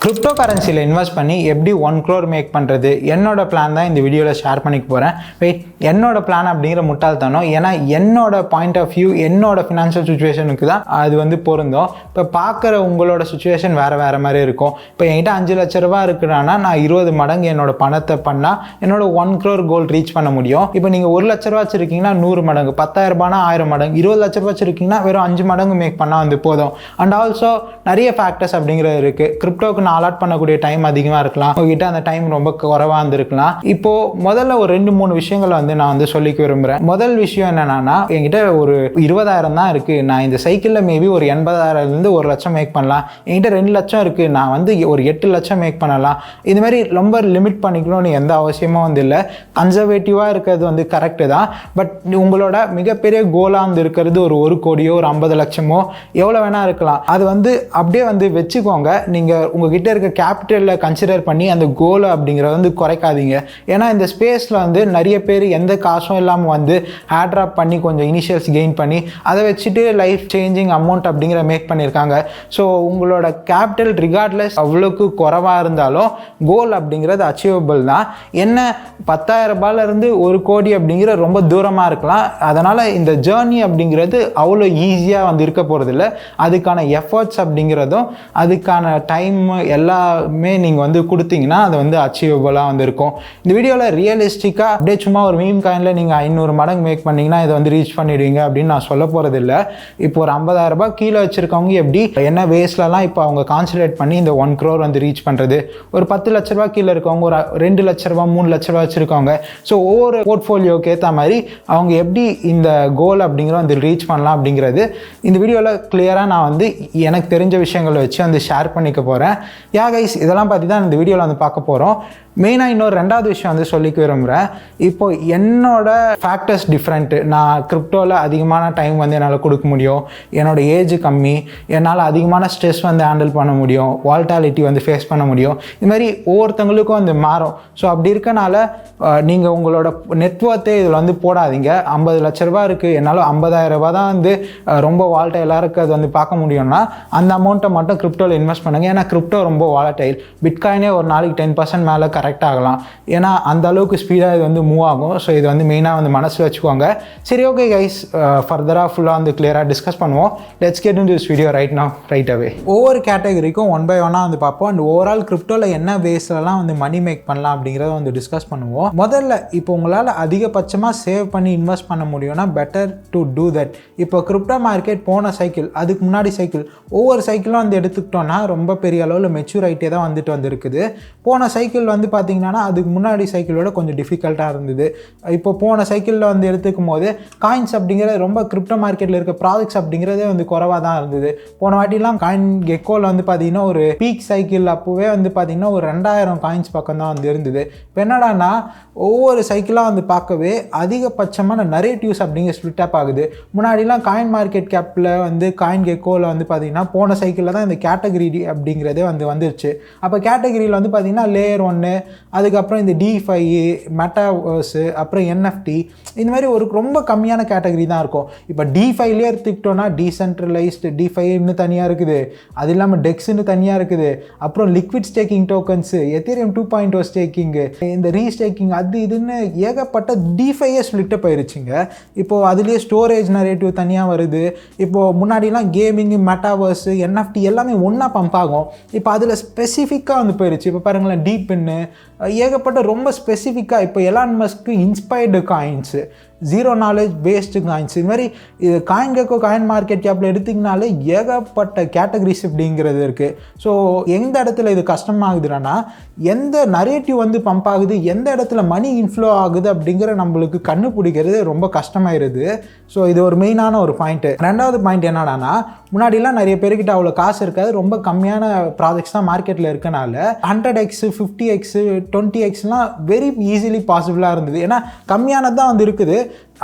Crypto கரன்சியில் invest பண்ணி எப்படி 1 crore make பண்ணுறது என்னோட பிளான் தான் இந்த வீடியோவில் ஷேர் பண்ணிக்க போகிறேன். வெயிட், என்னோட பிளான் அப்படிங்கிற முட்டாள்தனம். ஏன்னா என்னோட பாயிண்ட் ஆஃப் வியூ, என்னோட ஃபினான்ஷியல் சுச்சுவேஷனுக்கு தான் அது பொருந்தும். இப்போ பார்க்குற உங்களோட சுச்சுவேஷன் வேறு மாதிரி இருக்கும். இப்போ என்கிட்ட 5 லட்ச ரூபா இருக்குன்னா நான் 20 மடங்கு என்னோட பணத்தை பண்ணால் என்னோட 1 crore கோல் ரீச் பண்ண முடியும். இப்போ நீங்கள் 1 லட்ச ரூபா வச்சுருக்கீங்கன்னா 100 மடங்கு, 10,000 ரூபானா 1000 மடங்கு, 20 லட்ச ரூபா வச்சுருக்கீங்கன்னா வெறும் 5 மடங்கு மேக் பண்ணால் போதும். அண்ட் ஆல்சோ நிறைய ஃபேக்டர்ஸ் அப்படிங்கிறது இருக்குது. கிரிப்டோக்கு நான் அலாட் பண்ணக்கூடிய டைம் அதிகமாக இருக்கலாம், உங்ககிட்ட அந்த டைம் ரொம்ப குறைவாக இருந்திருக்கலாம். இப்போ முதல்ல ஒரு 2-3 விஷயங்களை நான் சொல்லிக்க விரும்புகிறேன். முதல் விஷயம் என்னன்னா, என்கிட்ட ஒரு 20,000 தான் இருக்குது. நான் இந்த சைக்கிளில் மேபி ஒரு 80,000லேருந்து 1 லட்சம் மேக் பண்ணலாம். என்கிட்ட 2 லட்சம் இருக்குது, நான் ஒரு 8 லட்சம் மேக் பண்ணலாம். இது மாதிரி ரொம்ப லிமிட் பண்ணிக்கணும்னு எந்த அவசியமும் இல்லை. கன்சர்வேட்டிவாக இருக்கிறது கரெக்டு தான். பட் உங்களோட மிகப்பெரிய கோலாக இருக்கிறது ஒரு 1 கோடியோ ஒரு 50 லட்சமோ எவ்வளோ வேணால் இருக்கலாம். அது அப்படியே வச்சுக்கோங்க. நீங்கள் உங்ககிட்ட இருக்க கேபிட்டலில் கன்சிடர் பண்ணி அந்த கோலை அப்படிங்கிறத குறைக்காதீங்க. ஏன்னா இந்த ஸ்பேஸில் நிறைய பேர் எந்த காசும் இல்லாமல் ஹேட்ராப் பண்ணி கொஞ்சம் இனிஷியல்ஸ் கெயின் பண்ணி அதை வச்சுட்டு லைஃப் சேஞ்சிங் அமௌண்ட் அப்படிங்கிற மேக் பண்ணியிருக்காங்க. ஸோ உங்களோட கேபிட்டல் ரிகார்ட்லெஸ் அவ்வளோக்கு குறைவாக இருந்தாலும் கோல் அப்படிங்கிறது அச்சீவபிள் தான். என்ன 10,000 ரூபாயிலிருந்து 1 கோடி அப்படிங்கிற ரொம்ப தூரமாக இருக்கலாம். அதனால் இந்த ஜேர்னி அப்படிங்கிறது அவ்வளோ ஈஸியாக இருக்க போகிறதில்ல. அதுக்கான எஃபர்ட்ஸ் அப்படிங்கிறதும் அதுக்கான டைம் எல்லாமே நீங்கள் கொடுத்தீங்கன்னா அது அச்சீவபிளாக இருக்கும். இந்த வீடியோவில் ரியலிஸ்டிக்காக அப்படியே சும்மா ஒரு மீம் காயினில் நீங்கள் 500 மடங்கு மேக் பண்ணிங்கன்னா இதை ரீச் பண்ணிடுவீங்க அப்படின்னு நான் சொல்ல போகிறதில்ல. இப்போ ஒரு 50,000 ரூபாய் கீழே வச்சுருக்கவங்க எப்படி என்ன வேஸ்ட்லலாம் இப்போ அவங்க கான்சன்ட்ரேட் பண்ணி இந்த 1 crore ரீச் பண்ணுறது, ஒரு 10 லட்ச ரூபா கீழே இருக்கவங்க ஒரு 2 லட்ச ரூபா 3 லட்ச ரூபா வச்சுருக்கவங்க. ஸோ ஒவ்வொரு போர்ட்ஃபோலியோக்கு ஏற்ற மாதிரி அவங்க எப்படி இந்த கோல் அப்படிங்கிற ரீச் பண்ணலாம் அப்படிங்கிறது இந்த வீடியோவில் கிளியராக நான் எனக்கு தெரிஞ்ச விஷயங்களை வச்சு ஷேர் பண்ணிக்க போகிறேன். கைஸ், இதெல்லாம் பற்றி தான் இந்த வீடியோவில் பார்க்க போகிறோம். மெயினாக இன்னொரு 2வது விஷயம் சொல்லிக்க விரும்புகிறேன். இப்போ என்னோட ஃபேக்டர்ஸ் டிஃப்ரெண்ட்டு. நான் கிரிப்டோவில் அதிகமான டைம் என்னால் கொடுக்க முடியும். என்னோட ஏஜ் கம்மி, என்னால் அதிகமான ஸ்ட்ரெஸ் ஹேண்டில் பண்ண முடியும், வால்டாலிட்டி ஃபேஸ் பண்ண முடியும். இது மாதிரி ஒவ்வொருத்தங்களுக்கும் மாறும். ஸோ அப்படி இருக்கனால நீங்கள் உங்களோட நெட்வொர்த்தே இதில் போடாதீங்க. 50 லட்ச ரூபா இருக்குது, என்னால் 50,000 ரூபா தான் ரொம்ப வாலட்டைலாக இருக்குது அது பார்க்க முடியும்னா அந்த அமௌண்ட்டை மட்டும் கிரிப்டோவில் இன்வெஸ்ட் பண்ணுங்கள். ஏன்னா கிரிப்டோ ரொம்ப வாலட்டைல். பிட்காயினே ஒரு நாளைக்கு 10% மேலே கரெக்ட் ஆகலாம். ஏன்னா அந்த அளவுக்கு ஸ்பீடாக இது மூவ் ஆகும். ஸோ இது மெயினாக மனசில் வச்சுக்கோங்க. சரி, ஓகே கைஸ், ஃபர்தராக ஃபுல்லாக கிளியராக டிஸ்கஸ் பண்ணுவோம். Let's get into this video right now, right away. ஒவ்வொரு கேட்டகரிக்கும் 1 by 1 பார்ப்போம். அண்ட் ஓவரால் கிரிப்டோவில் என்ன வேஸ்லலாம் மணி மேக் பண்ணலாம் அப்படிங்கிறத டிஸ்கஸ் பண்ணுவோம். முதல்ல இப்போ உங்களால் அதிகபட்சமாக சேவ் பண்ணி இன்வெஸ்ட் பண்ண முடியும்னா பெட்டர் டு டூ தட். இப்போ கிரிப்டோ மார்க்கெட் போன சைக்கிள், அதுக்கு முன்னாடி சைக்கிள், ஒவ்வொரு சைக்கிளும் எடுத்துக்கிட்டோன்னா ரொம்ப பெரிய அளவில் மெச்சூர் ஆகிட்டே தான் வந்துருக்குது. போன சைக்கிள் பார்த்தீங்கன்னா அதுக்கு முன்னாடி சைக்கிளோட கொஞ்சம் டிஃபிகல்ட்டாக இருந்தது. இப்போ போன சைக்கிளில் எடுத்துக்கும் போது காயின்ஸ் அப்படிங்கிறது ரொம்ப கிரிப்டோ மார்க்கெட்டில் இருக்க ப்ராடக்ட்ஸ் அப்படிங்கிறதே குறைவாக தான் இருந்தது. போன வாட்டிலாம் காயின் கெக்கோவில் பார்த்தீங்கன்னா ஒரு பீக் சைக்கிள் அப்போவே பார்த்தீங்கன்னா ஒரு 2000 காயின்ஸ் பக்கம் தான் இருந்தது. இப்போ என்னடானா ஒவ்வொரு சைக்கிளாக பார்க்கவே அதிகபட்சமான நரேட்டிவ்ஸ் அப்படிங்கிற ஸ்ப்ளிட் அப் ஆகுது. முன்னாடிலாம் காயின் மார்க்கெட் கேப்பில் காயின் கெக்கோவில் பார்த்தீங்கன்னா போன சைக்கிளில் தான் இந்த கேட்டகரி அப்படிங்கிறதே வந்துருச்சு. அப்போ கேட்டகரியில் பார்த்தீங்கன்னா லேயர் 1, அதுக்கப்புறம் இந்த டிஃபை, மெட்டாவர்ஸு, அப்புறம் என்எஃப்டி, இந்த மாதிரி ஒரு ரொம்ப கம்மியான கேட்டகரி தான் இருக்கும். இப்போ டிஃபைலே எடுத்துக்கிட்டோன்னா டீசென்ட்ரலைஸ்டு டிஃபைன்னு தனியாக இருக்குது, அது இல்லாமல் டெக்ஸ்ன்னு தனியாக இருக்குது, அப்புறம் லிக்விட் ஸ்டேக்கிங் டோக்கன்ஸு, எத்தீரியம் 2.0 ஸ்டேக்கிங்கு, இந்த ரீஸ்டேக்கிங், அது இதுன்னு ஏகப்பட்ட டிஃபையே ஸ்ப்ளிட்டப் ஆயிருச்சுங்க. இப்போது அதுலேயே ஸ்டோரேஜ் நரேட்டிவ் தனியாக வருது. இப்போது முன்னாடிலாம் கேமிங்கு, மெட்டாவர்ஸு, என்எஃப்டி எல்லாமே ஒன்றா பம்ப் ஆகும். இப்போ அதில் ஸ்பெசிஃபிக்காக போயிருச்சு. இப்போ பாருங்களேன், டீப்னு ஏகப்பட்ட ரொம்ப ஸ்பெசிஃபிக்காக இப்போ Elon Musk inspired coins, zero knowledge based coins, இது மாதிரி இது காயின் கெக்கோ காயின் மார்க்கெட் கேப்பில் எடுத்திங்கனாலே ஏகப்பட்ட கேட்டகரிஸ் அப்படிங்கிறது இருக்குது. ஸோ எந்த இடத்துல இது கஷ்டமாகுதுன்னா எந்த நரேட்டிவ் பம்ப் ஆகுது, எந்த இடத்துல மணி இன்ஃப்ளோ ஆகுது அப்படிங்கிற நம்மளுக்கு கண்டுபிடிக்கிறது ரொம்ப கஷ்டமாயிருது. ஸோ இது ஒரு மெயினான ஒரு பாயிண்ட்டு. 2வது பாயிண்ட் என்னடானா, முன்னாடிலாம் நிறைய பேர்கிட்ட அவ்வளோ காசு இருக்காது, ரொம்ப கம்மியான ப்ராஜெக்ட்ஸ் தான் மார்க்கெட்டில் இருக்கனால 100x 50x 20xலாம் வெரி ஈஸிலி பாசிபிளாக இருந்தது. ஏன்னா கம்மியானது தான் இருக்குது.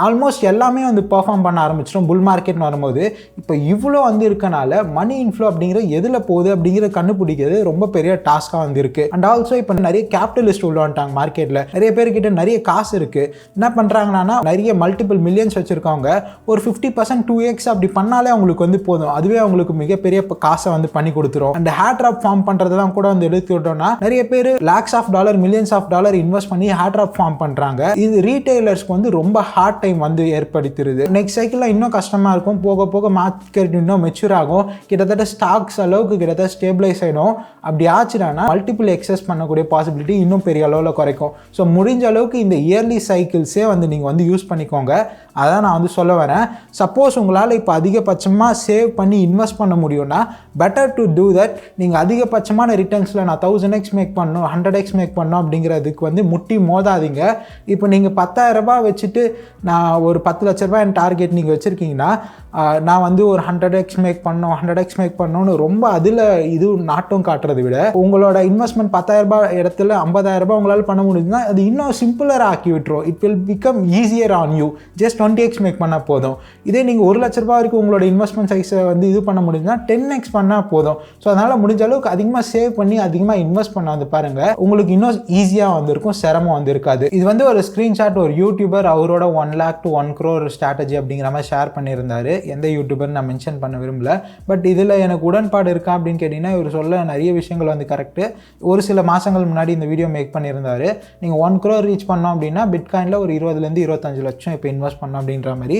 ஆல்மோஸ்ட் எல்லாமே வந்து பெர்ஃபார்ம் பண்ண ஆரம்பிச்சிடும் புல் மார்க்கெட்னு வரும்போது. இப்போ இவ்வளோ வந்து இருக்கனால மணி இன்ஃப்ளோ அப்படிங்கிற எதில் போகுது அப்படிங்கிற கண்டுபிடிக்கிறது ரொம்ப பெரிய டாஸ்காக வந்து இருக்குது. அண்ட் ஆல்சோ இப்போ நிறைய கேபிட்டலிஸ்ட் உள்ள வந்துட்டாங்க மார்க்கெட்டில். நிறைய பேர்கிட்ட நிறைய காசு இருக்குது. என்ன பண்ணுறாங்கன்னா நிறைய மல்டிபிள் மில்லியன்ஸ் வச்சுருக்கவங்க ஒரு 50% 2x அப்படி பண்ணாலே அவங்களுக்கு வந்து போதும். அதுவே அவங்களுக்கு மிகப்பெரிய காசை வந்து பண்ணி கொடுத்துரும். அண்ட் ஹேர் ட்ராப் ஃபார்ம் பண்ணுறதெல்லாம் கூட வந்து எடுத்துக்கிட்டோம்னா நிறைய பேர் lakhs of dollar millions of dollar invest பண்ணி ஹேர் ட்ராப் ஃபார்ம் பண்ணுறாங்க. இது ரீட்டைலர்ஸ்க்கு வந்து ரொம்ப ஹார்ட் டைம் வந்து ஏற்படுத்துறது. நெக்ஸ்ட் சைக்கிளில் இன்னும் கஷ்டமாக இருக்கும். போக போக மார்க்கெட் இன்னும் மெச்சூர் ஆகும். கிட்டத்தட்ட ஸ்டாக்ஸ் அளவுக்கு கிட்டத்தட்ட ஸ்டேபிளைஸ் ஆகிடும். அப்படி ஆச்சுன்னா மல்டிபிள் எக்ஸஸ் பண்ணக்கூடிய பாசிபிலிட்டி இன்னும் பெரிய அளவில் குறைக்கும். ஸோ முடிஞ்ச அளவுக்கு இந்த இயர்லி சைக்கிள்ஸே வந்து நீங்கள் வந்து யூஸ் பண்ணிக்கோங்க. அதான் நான் வந்து சொல்ல வரேன். சப்போஸ் உங்களால் இப்போ அதிகபட்சமாக சேவ் பண்ணி இன்வெஸ்ட் பண்ண முடியும்னா பெட்டர் டு டூ தட். நீங்கள் அதிகபட்சமான ரிட்டர்ன்ஸில் நான் 1000x மேக் பண்ணணும் 100x மேக் பண்ணணும் அப்படிங்கிறதுக்கு வந்து முட்டி மோதாதீங்க. இப்போ நீங்கள் 10,000 ரூபாய் வச்சுட்டு நான் ஒரு 10 லட்ச ரூபாய் என் டார்கெட் நீங்கள் வச்சுருக்கீங்கன்னா நான் வந்து ஒரு 100x மேக் பண்ணணும் 100x மேக் பண்ணணும்னு ரொம்ப அதில் இது நாட்டம் காட்டுறதை விட உங்களோட இன்வெஸ்ட்மெண்ட் 10,000 ரூபாய் இடத்துல 50,000 ரூபாய் உங்களால் பண்ண முடியுதுன்னா அது இன்னும் சிம்பிளராக ஆக்கி விட்டுரும். It will become easier on you. Just 20x make பண்ணால் போதும். இதே நீங்கள் 1 லட்ச ரூபாய் வரைக்கும் உங்களோட இன்வெஸ்ட்மெண்ட் சைஸை வந்து இது பண்ண முடியுதுன்னா 10x பண்ணால் போதும். ஸோ அதனால் முடிஞ்ச அளவுக்கு அதிகமாக சேவ் பண்ணி அதிகமாக இன்வெஸ்ட் பண்ண வந்து பாருங்கள். உங்களுக்கு இன்னும் ஈஸியாக வந்திருக்கும், சிரமம் வந்து இருக்காது. இது வந்து ஒரு ஸ்க்ரீன்ஷாட் ஒரு யூடியூபர் அவரோட 1 lakh to 1 crore ஸ்ட்ராட்டஜி அப்படிங்கிற மாதிரி ஷேர் பண்ணியிருந்தாரு. எந்த யூடியூபர் நான் மென்ஷன் பண்ண விரும்பல. பட் இதில் எனக்கு உடன்பாடு இருக்கா அப்படின்னு கேட்டிங்கன்னா இவர் சொல்ல நிறைய விஷயங்கள் வந்து கரெக்டு. ஒரு சில மாதங்கள் முன்னாடி இந்த வீடியோ மேக் பண்ணியிருந்தாரு. நீங்கள் 1 crore ரீச் பண்ணோம் அப்படின்னா பிட்காயினில் ஒரு 20 to 25 லட்சம் இப்போ இன்வெஸ்ட் பண்ணோம் அப்படின்ற மாதிரி.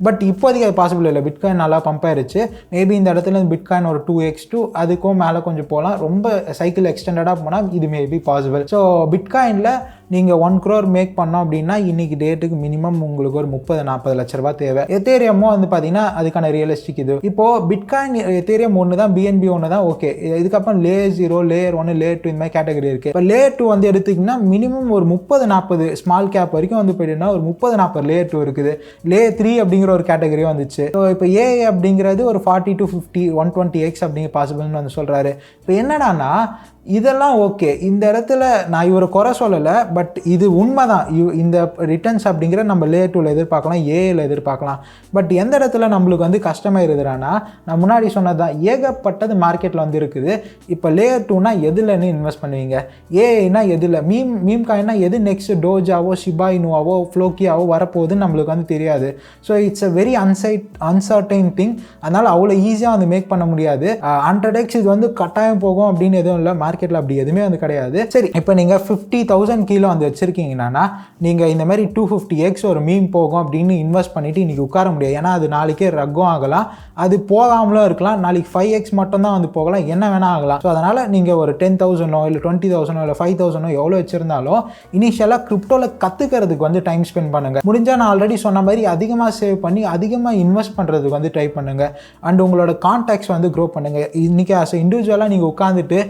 பட் இப்போதைக்கு அது பாசிபிள் இல்லை. பிட்காயின் நல்லா பம்ப் ஆயிருச்சு. மேபி இந்த இடத்துல பிட்காயின் ஒரு 2x to அதுக்கும் மேலே கொஞ்சம் போகலாம். ரொம்ப சைக்கிள் எக்ஸ்டெண்டடாக போனால் இது மேபி பாசிபிள். ஸோ பிட்காயினில் நீங்கள் 1 crore மேக் பண்ணோம் அப்படின்னா இன்றைக்கி டேட்டுக்கு மினிமம் உங்களுக்கு ஒரு 30-40 லட்ச ரூபா தேவை. எத்தேரியமோ வந்து பார்த்தீங்கன்னா அதுக்கான ரியலிஸ்டிக் இது. இப்போது பிட்காயின் எத்தேரியம் ஒன்று தான், BNB ஒன்று தான். ஓகே, இதுக்கப்புறம் லேயர் 0 லேயர் 1 லேயர் 2 இந்த மாதிரி கேட்டகரி இருக்குது. இப்போ லேயர் 2 வந்து எடுத்திங்கன்னா மினிமம் ஒரு 30-40 ஸ்மால் கேப் வரைக்கும் வந்து போயிட்டுன்னா ஒரு 30-40 லேயர் 2 இருக்குது. லேயர் 3 அப்படிங்கிற ஒரு கேட்டகரி வந்துச்சு. ஸோ இப்போ AI அப்படிங்கிறது ஒரு 40 to 50 120x அப்படிங்கிற பாசிபிள்னு வந்து சொல்கிறாரு. இப்போ என்னடானா இதெல்லாம் ஓகே. இந்த இடத்துல நான் இவரை குறை சொல்லலை. பட் இது உண்மை தான். இந்த ரிட்டர்ன்ஸ் அப்படிங்கிற நம்ம லேயர் 2ல எதிர்பார்க்கலாம், ஏஐயில் எதிர்பார்க்கலாம். பட் எந்த இடத்துல நம்மளுக்கு வந்து கஷ்டமாக இருக்குதுன்னா நான் முன்னாடி சொன்னது தான், ஏகப்பட்டது மார்க்கெட்டில் வந்து இருக்குது. இப்போ லேயர் 2னா எதுலன்னு இன்வெஸ்ட் பண்ணுவீங்க? ஏஐனா எதில்? மீம் காயின்னா எது நெக்ஸ்ட் டோஜாவோ ஷிபா இனுவாவோ ஃப்ளோக்கியாவோ வரப்போகுதுன்னு நம்மளுக்கு வந்து தெரியாது. So it's a very uncertain thing. அதனால் அவ்வளோ ஈஸியாக வந்து மேக் பண்ண முடியாது. 100x இது வந்து கட்டாயம் போகும் அப்படின்னு எதுவும் இல்லை. மார்க்கெட்டில் அப்படி எதுவுமே வந்து கிடையாது. சரி, இப்போ நீங்கள் 50,000 கீழே வந்து வச்சுருக்கீங்கன்னா நீங்கள் இந்த மாதிரி 250x ஒரு மீம் போகும் அப்படின்னு இன்வெஸ்ட் பண்ணிவிட்டு இன்றைக்கி உட்கார முடியாது. ஏன்னா அது நாளைக்கே ரக்கும் ஆகலாம், அது போகாமலும் இருக்கலாம். நாளைக்கு 5x மட்டும் தான் வந்து போகலாம், என்ன வேணால் ஆகலாம். ஸோ அதனால் நீங்கள் ஒரு 10,000 இல்லை 20,000 இல்லை 5,000 எவ்வளோ வச்சுருந்தாலும் இனிஷியலாக கிரிப்டோவில் கற்றுக்கிறதுக்கு வந்து டைம் ஸ்பெண்ட் பண்ணுங்கள். முடிஞ்சால் நான் ஆல்ரெடி சொன்ன மாதிரி அதிகமாக சேவ் பண்ணி அதிகமாக இன்வெஸ்ட் பண்ணுறதுக்கு வந்து ட்ரை பண்ணுங்கள். அண்ட் உங்களோட கான்டாக்ட்ஸ் வந்து க்ரோ பண்ணுங்கள். இன்றைக்கி ஆஸ் இண்டிவிஜுவலாக நீங்கள் உட்காந்துட்டு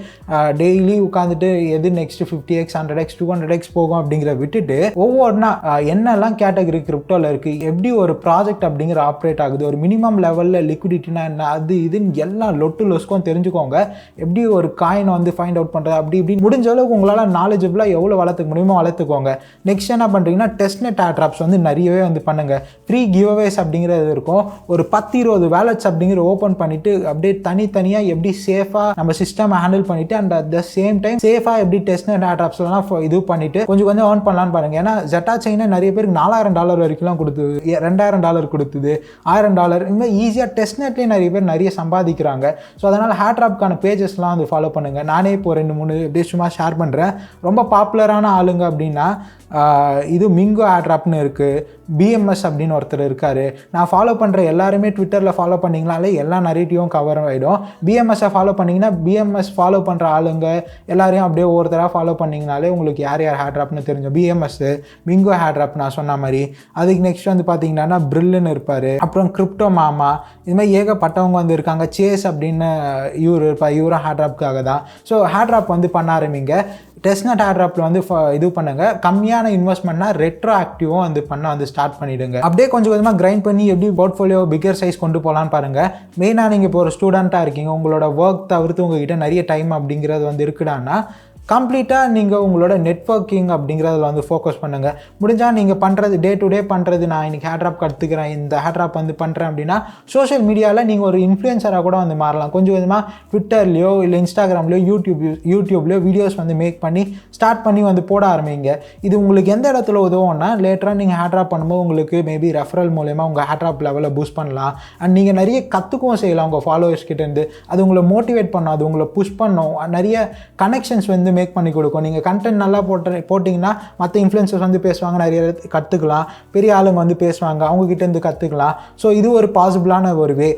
டெய்லி உட்காந்துட்டு எது நெக்ஸ்ட் 50x 100x 200x போகும் அப்படிங்கிற விட்டுட்டு ஒவ்வொன்றா என்னெல்லாம் கேட்டகரி கிரிப்டோவில் இருக்குது, எப்படி ஒரு ப்ராஜெக்ட் அப்படிங்கிற ஆப்ரேட் ஆகுது, ஒரு மினிமம் லெவலில் லிக்விடிட்டினா என்ன, அது இதுன்னு எல்லாம் லொட்டு லொஸ்க்கும் தெரிஞ்சுக்கோங்க. எப்படி ஒரு காயினை வந்து ஃபைண்ட் அவுட் பண்ணுறது அப்படி இப்படி முடிஞ்ச அளவுக்கு உங்களால் நாலேஜபிளாக எவ்வளோ வளர்த்துக்க முடியுமோ வளர்த்துக்கோங்க. நெக்ஸ்ட் என்ன பண்ணுறீங்கன்னா டெஸ்ட்நெட் ஏர்ட்ராப்ஸ் வந்து நிறையவே வந்து பண்ணுங்கள். ஃப்ரீ கிவ்அவேஸ் அப்படிங்கிறது இருக்கும். ஒரு 10-20 வேலட்ஸ் அப்படிங்கிற ஓப்பன் பண்ணிவிட்டு அப்படியே தனித்தனியாக எப்படி சேஃபாக நம்ம சிஸ்டம் ஹேண்டில் பண்ணிவிட்டு and at the same time சேஃபாக எப்படி டெஸ்ட்நெட் ஏர்ட்ராப்ஸ்லாம் இது பண்ணிவிட்டு கொஞ்சம் ஏர்ன் பண்ணலான்னு பாருங்கள். ஏன்னா ஜெட்டா செயினை நிறைய பேருக்கு $4,000 வரைக்கும்லாம் கொடுத்துது, $2,000 கொடுத்துது, $1,000. இந்த மாதிரி ஈஸியாக டெஸ்ட்நெட்லேயே நிறைய பேர் நிறைய சம்பாதிக்கிறாங்க. ஸோ அதனால் ஹேர்ட்ராப்கான பேஜஸ்லாம் வந்து ஃபாலோ பண்ணுங்கள். நானே இப்போ 2-3 அப்படியே சும்மா ஷேர் பண்ணுறேன். ரொம்ப பாப்புலரான ஆளுங்க அப்படின்னா இது மிங்கோ ஏர்ட்ராப்னு இருக்குது, BMS அப்படின்னு ஒருத்தர் இருக்கார். நான் ஃபாலோ பண்ணுற எல்லாருமே ட்விட்டரில் ஃபாலோ பண்ணிங்கனாலே எல்லா நரேட்டிவும் கவர் ஆகிடும். BMS-ஐ ஃபாலோ பண்ணிங்கன்னா BMS ஃபாலோ பண்ணுற ஆளுங்க எல்லாரையும் அப்படியே ஒவ்வொருத்தராக ஃபாலோ பண்ணிங்கனாலே உங்களுக்கு யார் ஹேர்ட்ராப்னு தெரிஞ்சோம். BMS, மிங்கோ ஹேர்ட்ராப் நான் சொன்ன மாதிரி. அதுக்கு நெக்ஸ்ட் வந்து பார்த்தீங்கன்னா பிரில்லுன்னு இருப்பார். அப்புறம் கிரிப்டோ மாமா, இது மாதிரி ஏகப்பட்டவங்க வந்து இருக்காங்க. சேஸ் அப்படின்னு இவர் இருப்பார், இவரும் ஹேர்ட்ராப்காக தான். ஸோ ஹேர்ட்ராப் வந்து பண்ண ஆரம்பிங்க. டெஸ்ட்நெட் ஏர்ட்ராப்பில் வந்து இது பண்ணுங்கள். கம்மியான இன்வெஸ்ட்மெண்ட்னா ரெட்ரோ ஆக்டிவும் வந்து வந்து ஸ்டார்ட் பண்ணிவிடுங்க. அப்படியே கொஞ்சம் கொஞ்சமாக கிரைண்ட் பண்ணி எப்படி போர்ட்ஃபோலியோ பிகர் சைஸ் கொண்டு போகலான்னு பாருங்கள். மெயினாக நீங்கள் இப்போ ஒரு ஸ்டூடெண்ட்டாக இருக்கீங்க, உங்களோட ஒர்க் தவிர்த்து உங்ககிட்ட நிறைய டைம் அப்படிங்கிறது வந்து இருக்குடான்னா கம்ப்ளீட்டாக நீங்கள் உங்களோட நெட்வொர்க்கிங் அப்படிங்கிறதுல வந்து ஃபோக்கஸ் பண்ணுங்கள். முடிஞ்சால் நீங்கள் பண்ணுறது டே டு டே பண்ணுறது, நான் இன்றைக்கி ஹேர் ட்ராப் கற்றுக்கிறேன், இந்த ஹேர் ட்ராப் வந்து பண்ணுறேன் அப்படின்னா சோஷியல் மீடியாவில் நீங்கள் ஒரு இன்ஃப்ளூயன்சராக கூட வந்து மாறலாம். கொஞ்சம் கொஞ்சமாக ட்விட்டர்லையோ இல்லை இன்ஸ்டாகிராம்லையோ யூடியூப்லையோ வீடியோஸ் வந்து மேக் பண்ணி ஸ்டார்ட் பண்ணி வந்து போட ஆரம்பிங்க. இது உங்களுக்கு எந்த இடத்துல உதவும்னா, லேட்டராக நீங்கள் ஹேர் ட்ராப் பண்ணும்போது உங்களுக்கு மேபி ரெஃபரல் மூலமா உங்கள் ஹேர் ட்ராப் லெவலில் பூஸ்ட் பண்ணலாம். அண்ட் நீங்கள் நிறைய கற்றுக்கவும் செய்யலாம் உங்கள் ஃபாலோவர்ஸ் கிட்டேருந்து. அது உங்களை மோட்டிவேட் பண்ணும், அது உங்களை புஷ் பண்ணும், நிறைய கனெக்ஷன்ஸ் வந்து மேக் பண்ணி கொடுக்கும். நீங்கள் கண்டென்ட் நல்லா போட்டிங்கன்னா மற்ற இன்ஃப்ளூயன்சர்ஸ் வந்து பேசுவாங்க, நிறைய கற்றுக்கலாம், பெரிய ஆளுங்க வந்து பேசுவாங்க, அவங்ககிட்டேருந்து கற்றுக்கலாம். ஸோ இது ஒரு பாசிபிளான ஒரு வே.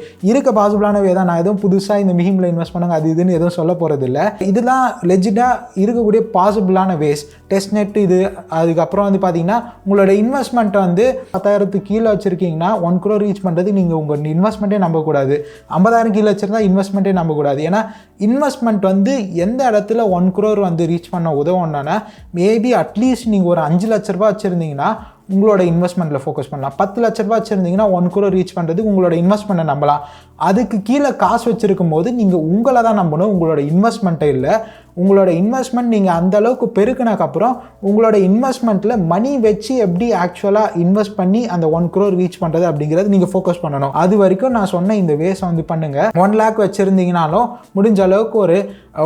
பாசிபிளான வே தான். நான் எதுவும் புதுசாக இந்த மீமில் இன்வெஸ்ட் பண்ணுங்க அது இதுன்னு எதுவும் சொல்ல போகிறது இல்லை. இதெல்லாம் லெஜிட்டாக இருக்கக்கூடிய பாசிபிளான வேஸ். டெஸ்ட் நெட் இது. அதுக்கப்புறம் வந்து பார்த்தீங்கன்னா உங்களோட இன்வெஸ்ட்மெண்ட்டை வந்து 10,000 கீழே வச்சுருக்கீங்கன்னா 1 crore ரீச் பண்ணுறது நீங்கள் உங்கள் இன்வெஸ்ட்மெண்ட்டே நம்பக்கூடாது. 50,000 கீழே வச்சுருந்தா இன்வெஸ்ட்மெண்ட்டே நம்பக்கூடாது. ஏன்னா இன்வெஸ்ட்மெண்ட் வந்து எந்த இடத்துல 1 crore வந்து ரீச் பண்ண உதவும்னா, மேபி அட்லீஸ்ட் நீங்கள் ஒரு 5 லட்ச ரூபா வச்சுருந்தீங்கன்னா உங்களோட இன்வெஸ்ட்மெண்ட்டில் ஃபோக்கஸ் பண்ணலாம். 10 லட்ச ரூபா வச்சுருந்தீங்கன்னா 1 crore ரீச் பண்ணுறது உங்களோட இன்வெஸ்ட்மெண்ட்டை நம்பலாம். அதுக்கு கீழே காசு வச்சுருக்கும் போது நீங்கள் உங்களை தான் நம்பணும், உங்களோட இன்வெஸ்ட்மெண்ட்டை இல்லை. உங்களோட இன்வெஸ்ட்மெண்ட் நீங்கள் அந்தளவுக்கு பெருக்கினதுக்கப்புறம் உங்களோட இன்வெஸ்ட்மெண்ட்டில் மணி வச்சு எப்படி ஆக்சுவலாக இன்வெஸ்ட் பண்ணி அந்த 1 crore ரீச் பண்ணுறது அப்படிங்கிறது நீங்கள் ஃபோக்கஸ் பண்ணணும். அது வரைக்கும் நான் சொன்ன இந்த வேஸை வந்து பண்ணுங்கள். 1 lakh வச்சுருந்தீங்கனாலும் முடிஞ்ச அளவுக்கு ஒரு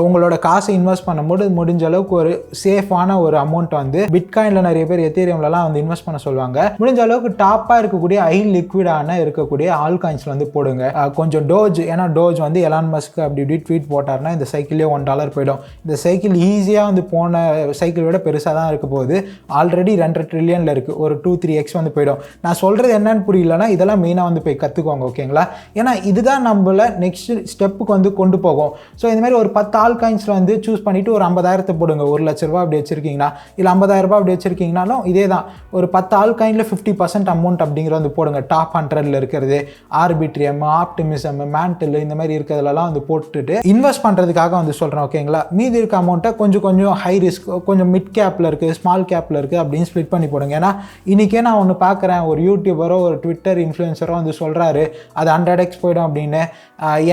உங்களோட காசை இன்வெஸ்ட் பண்ணும்போது முடிஞ்ச அளவுக்கு ஒரு சேஃபான ஒரு அமௌண்ட் வந்து பிட்காயினில் நிறைய பேர் எத்தீரியம்லலாம் வந்து இன்வெஸ்ட் பண்ண சொல்லுவாங்க. முடிஞ்ச அளவுக்கு டாப்பாக இருக்கக்கூடிய ஹை லிக்விடான இருக்கக்கூடிய ஆல் காயின்ஸில் வந்து போடுங்க. கொஞ்சம் டோஜ், ஏன்னா டோஜ் வந்து எலான் மஸ்க் அப்படி இப்படி ட்வீட் போட்டார்னா இந்த சைக்கிளே $1 போயிடும். இந்த சைக்கிள் ஈஸியாக வந்து போன சைக்கிள் விட பெருசாக தான் இருக்க போகுது. ஆல்ரெடி 2.5 trillion இருக்குது. ஒரு 2-3x வந்து போயிடும். நான் சொல்கிறது என்னன்னு புரியலன்னா இதெல்லாம் மெயினாக வந்து போய் கற்றுக்குவாங்க, ஓகேங்களா? ஏன்னா இதுதான் நம்மள நெக்ஸ்ட் ஸ்டெப்புக்கு வந்து கொண்டு போகும். ஸோ இந்த மாதிரி ஒரு 10 ஆல் காயின்ஸில் வந்து சூஸ் பண்ணிவிட்டு ஒரு 50,000 போடுங்க. 1 லட்ச ரூபா அப்படி வச்சுருக்கீங்கன்னா, இல்லை 50,000 ரூபா அப்படி வச்சுருக்கீங்கனாலும் இதே தான். ஒரு 10 ஆல் காயினில் 50% அமௌண்ட் அப்படிங்கிற வந்து போடுங்க. டாப் 100ல் இருக்கிறது, ஆர்பிட்ரியம், ஆப்டிமிசம், மேண்டில், இந்த மாதிரி இருக்கிறதுலலாம் வந்து போட்டுட்டு இன்வெஸ்ட் பண்ணுறதுக்காக வந்து சொல்கிறேன், ஓகேங்களா? மீதி இருக்க அமௌண்ட்டை கொஞ்சம் ஹை ரிஸ்க், கொஞ்சம் மிட் கேப்பில் இருக்குது, ஸ்மால் கேப்பில் இருக்குது அப்படின்னு ஸ்ப்ளிட் பண்ணி போடுங்க. ஏன்னா இன்றைக்கே நான் ஒன்று பார்க்குறேன், ஒரு யூடியூபரோ ஒரு ட்விட்டர் இன்ஃப்ளூயன்சரோ வந்து சொல்கிறாரு அது 100x போயிடும் அப்படின்னு.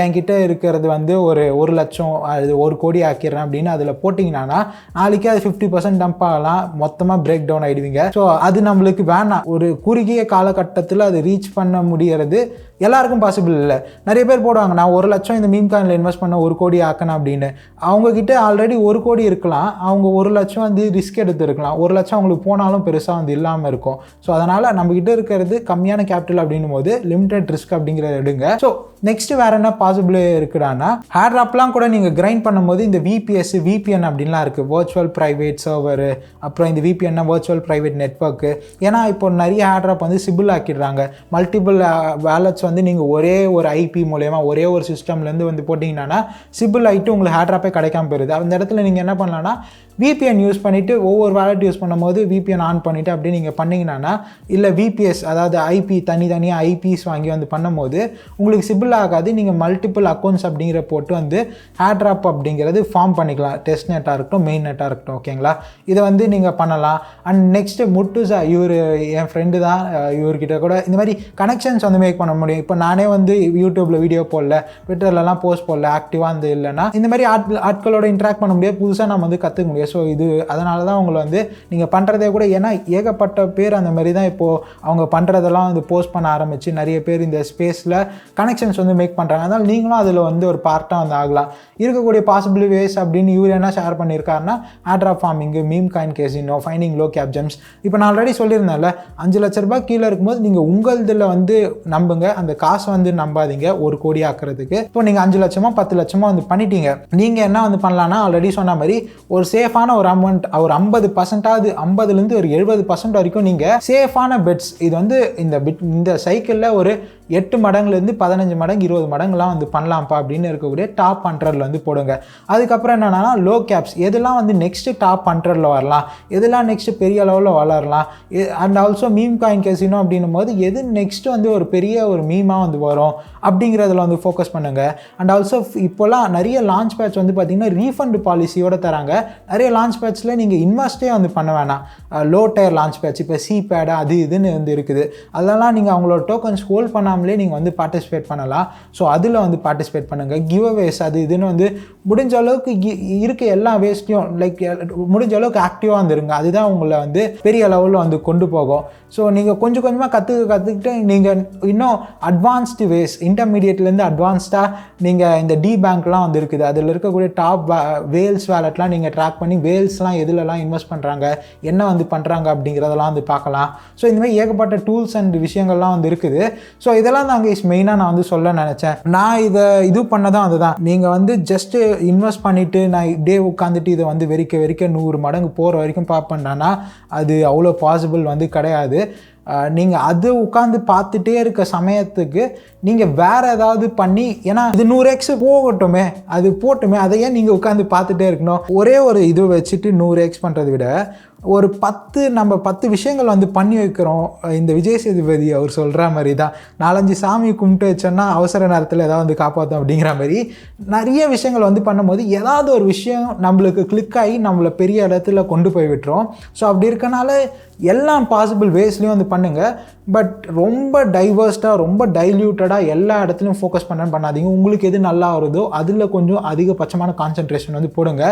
என்கிட்ட இருக்கிறது வந்து ஒரு 1 லட்சம், அது 1 கோடி ஆக்கிடுறேன் அப்படின்னு அதில் போட்டிங்கன்னா நாளைக்கே அது 50% டம்ப் ஆகலாம், மொத்தமாக பிரேக் டவுன் ஆகிடுவீங்க. ஸோ அது நம்மளுக்கு வேணாம். ஒரு குறுகிய காலகட்டத்தில் அது ரீச் பண்ண முடிகிறது எல்லாருக்கும் பாசிபிள் இல்லை. நிறைய பேர் போடுவாங்க, நான் 1 லட்சம் இந்த மீம் காயினில் இன்வெஸ்ட் பண்ண 1 கோடி ஆக்கணும் அப்படின்னு. அவங்கக்கிட்ட ஆல்ரெடி 1 கோடி இருக்கலாம், அவங்க 1 லட்சம் வந்து ரிஸ்க் எடுத்துருக்கலாம். 1 லட்சம் அவங்களுக்கு போனாலும் பெருசாக வந்து இல்லாமல் இருக்கும். ஸோ அதனால் நம்மக்கிட்ட இருக்கிறது கம்மியான கேபிட்டல் அப்படின்னும் போது லிமிடெட் ரிஸ்க் அப்படிங்கிறத எடுங்க. ஸோ நெக்ஸ்ட் வேறு என்ன பாசிபிள் இருக்குடானா, ஹேர் ட்ராப்லாம் கூட நீங்கள் கிரைண்ட் பண்ணும்போது இந்த விபிஎஸ், விபிஎன் அப்படின்லாம் இருக்குது, வர்ச்சுவல் ப்ரைவேட் சர்வர். அப்புறம் இந்த விபிஎன்னா வர்ச்சுவல் ப்ரைவேட் நெட்வொர்க்கு. ஏன்னா இப்போ நிறைய ஹேர் ட்ராப் வந்து சிபிள் ஆக்கிடுறாங்க. மல்டிபிள் வேலட்ஸ் வந்து நீங்கள் ஒரே ஒரு ஐபி மூலமா ஒரே ஒரு சிஸ்டம்லேருந்து வந்து போட்டிங்கன்னா சிபிள் ஆகிட்டு உங்களுக்கு ஹேர் ட்ராப்பே கிடைக்காம போயிருது. அந்த இடத்துல நீங்கள் என்ன பண்ணலான்னா விபிஎன் யூஸ் பண்ணிவிட்டு ஒவ்வொரு வேலட் யூஸ் பண்ணும்போது விபிஎன் ஆன் பண்ணிவிட்டு அப்படி நீங்கள் பண்ணிங்கன்னா, இல்லை விபிஎஸ் அதாவது ஐபி தனித்தனியாக ஐபிஸ் வாங்கி வந்து பண்ணும்போது உங்களுக்கு சிபிள் ஆகாது. நீங்கள் மல்டிபிள் அக்கௌண்ட்ஸ் அப்படிங்கிற போட்டு வந்து ஹேர் ட்ராப் அப்படிங்கிறது ஃபார்ம் பண்ணிக்கலாம். டெஸ்ட் நெட்டாக இருக்கட்டும், மெயின் நெட்டாக இருக்கட்டும், ஓகேங்களா? இதை வந்து நீங்கள் பண்ணலாம். அண்ட் நெக்ஸ்ட்டு முட்டுசா, இவர் என் ஃப்ரெண்டு தான், இவர்கிட்ட கூட இந்த மாதிரி கனெக்ஷன்ஸ் வந்து மேக் பண்ண முடியும். இப்போ நானே வந்து யூடியூப்பில் வீடியோ போடல, ட்விட்டர்லலாம் போஸ்ட் போடல, ஆக்டிவாக வந்து இல்லைன்னா இந்த மாதிரி ஆட்களோட இன்ட்ராக்ட் பண்ண முடியாது, புதுசாக நம்ம வந்து கற்றுக்க முடியாது. ஸோ இது அதனால தான் உங்களை வந்து நீங்கள் பண்ணுறதே கூட, ஏன்னா ஏகப்பட்ட பேர் அந்த மாதிரி தான் இப்போது அவங்க பண்ணுறதெல்லாம் வந்து போஸ்ட் பண்ண ஆரம்பித்து நிறைய பேர் இந்த ஸ்பேஸில் கனெக்ஷன்ஸ் வந்து மேக் பண்ணுறாங்க. அதனால் நீங்களும் அதில் வந்து ஒரு பார்ட்டாக வந்து ஆகலாம். இருக்கக்கூடிய பாசிபிள் வேஸ் அப்படின்னு இவர் என்ன ஷேர் பண்ணியிருக்காருன்னா, airdrop farming, meme coin casino, finding low cap gems. இப்போ நான் ஆல்ரெடி சொல்லியிருந்தேன்ல, 5 லட்ச ரூபாய் கீழே இருக்கும்போது நீங்கள் உங்களதில் வந்து நம்புங்க, அந்த காசை வந்து நம்பாதீங்க 1 கோடி ஆக்கிறதுக்கு. இப்போ நீங்கள் 5 லட்சமோ 10 லட்சமோ வந்து பண்ணிட்டீங்க. நீங்கள் என்ன வந்து பண்ணலான்னா, ஆல்ரெடி சொன்ன மாதிரி ஒரு சேஃபான ஒரு அமௌண்ட், ஒரு 50%, 50லேருந்து ஒரு 70% வரைக்கும் நீங்கள் சேஃபான பெட்ஸ், இது வந்து இந்த சைக்கிளில் ஒரு 8 மடங்குலேருந்து 15 மடங்கு 20 மடங்குலாம் வந்து பண்ணலாம்ப்பா அப்படின்னு இருக்கக்கூடிய டாப் 100ல் வந்து போடுங்க. அதுக்கப்புறம் என்னென்னா லோ கேப்ஸ், எதெல்லாம் வந்து நெக்ஸ்ட்டு டாப் 100ல் வரலாம், எதெல்லாம் நெக்ஸ்ட்டு பெரிய அளவில் வளரலாம். And also meme coin casino அப்படின்னும் போது எது நெக்ஸ்ட்டு வந்து ஒரு பெரிய ஒரு மீமாக வந்து வரும் அப்படிங்கிறதுல வந்து ஃபோக்கஸ் பண்ணுங்கள். அண்ட் ஆல்சோ இப்போலாம் நிறைய லான்ச் பேட்ச் வந்து பார்த்திங்கன்னா ரீஃபண்ட் பாலிசியோடு தராங்க. நிறைய லான்ச் பேட்ச்சில் நீங்கள் இன்வெஸ்ட்டே வந்து பண்ண வேணாம். லோ டயர் லான்ச் பேட்ச், இப்போ சி பேட் அது இதுன்னு வந்து இருக்குது. அதெல்லாம் நீங்கள் அவங்களோட டோக்கன்ஸ் ஹோல்ட் பண்ண ப்ரோக்ராம்லேயே நீங்கள் வந்து பார்ட்டிசிபேட் பண்ணலாம். ஸோ அதில் வந்து பார்ட்டிசிபேட் பண்ணுங்கள். கிவ் அவேஸ் அது இதுன்னு வந்து முடிஞ்ச அளவுக்கு இருக்க எல்லா வேஸ்ட்டையும் முடிஞ்ச அளவுக்கு ஆக்டிவாக வந்துருங்க. அதுதான் உங்களை வந்து பெரிய லெவலில் வந்து கொண்டு போகும். ஸோ நீங்கள் கொஞ்சம் கொஞ்சமாக கற்றுக்கிட்டு நீங்கள் இன்னும் அட்வான்ஸ்டு வேஸ், இன்டர்மீடியட்லேருந்து அட்வான்ஸ்டாக நீங்கள் இந்த பேங்க்லாம் வந்து இருக்குது, அதில் இருக்கக்கூடிய டாப் வேல்ஸ் வேலட்லாம் நீங்கள் ட்ராக் பண்ணி வேல்ஸ்லாம் எதுலலாம் இன்வெஸ்ட் பண்ணுறாங்க, என்ன வந்து பண்ணுறாங்க அப்படிங்கிறதெல்லாம் வந்து பார்க்கலாம். ஸோ இந்தமாதிரி ஏகப்பட்ட டூல்ஸ் அண்ட் விஷயங்கள்லாம் வந்து இருக்குது. ஸோ இதெல்லாம் தான் மெயினாக நான் வந்து சொல்ல நினச்சேன். நான் இது பண்ணதான் அதுதான். நீங்கள் வந்து ஜஸ்ட்டு இன்வெஸ்ட் பண்ணிவிட்டு நான் இப்படியே உட்காந்துட்டு இதை வந்து வெறிக்க 100 மடங்கு போகிற வரைக்கும் பார்ப்பேன்னா அது அவ்வளோ பாசிபிள் வந்து கிடையாது. நீங்கள் அது உட்காந்து பார்த்துட்டே இருக்க சமயத்துக்கு நீங்கள் வேறு ஏதாவது பண்ணி, ஏன்னா இது 100x போகட்டுமே, அது போட்டுமே, அதை ஏன் நீங்கள் உட்காந்து பார்த்துட்டே இருக்கணும்? ஒரே ஒரு இது வச்சுட்டு 100x பண்ணுறதை விட ஒரு 10 விஷயங்கள் வந்து பண்ணி வைக்கிறோம். இந்த விஜய் சேதுபதி அவர் சொல்கிற மாதிரி தான், 4-5 சாமி கும்பிட்டு வச்சோன்னா அவசர நேரத்தில் ஏதாவது வந்து காப்பாற்றும் அப்படிங்கிற மாதிரி நிறைய விஷயங்கள் வந்து பண்ணும்போது ஏதாவது ஒரு விஷயம் நம்மளுக்கு கிளிக் ஆகி நம்மளை பெரிய இடத்துல கொண்டு போய் விட்டுரும். ஸோ அப்படி இருக்கனால எல்லாம் பாசிபிள் வேஸ்லேயும் வந்து பண்ணுங்கள். பட் ரொம்ப டைவர்ஸ்டாக, ரொம்ப டைல்யூட்டடாக எல்லா இடத்துலையும் ஃபோக்கஸ் பண்ணாதீங்க. உங்களுக்கு எது நல்லா வருதோ அதில் கொஞ்சம் அதிகபட்சமான கான்சன்ட்ரேஷன் வந்து போடுங்க.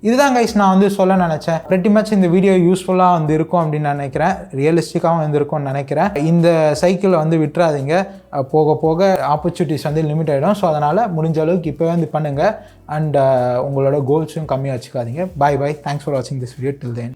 இதுதான் கைஸ் நான் வந்து சொல்ல நினச்சேன். pretty much இந்த வீடியோ யூஸ்ஃபுல்லாக வந்து இருக்கும் அப்படின்னு நினைக்கிறேன். ரியலிஸ்டிக்காகவும் வந்துருக்கும்னு நினைக்கிறேன். இந்த சைக்கிளை வந்து விட்டுறாதீங்க. போக போக ஆப்பர்ச்சுனிட்டிஸ் வந்து லிமிட் ஆகிடும். ஸோ அதனால் முடிஞ்ச அளவுக்கு இப்போவே வந்து பண்ணுங்கள். அண்ட் உங்களோட கோல்ஸும் கம்மியாக வச்சுக்காதீங்க. பை. தேங்க்ஸ் ஃபார் வாட்சிங் திஸ் வீடியோ. Till then.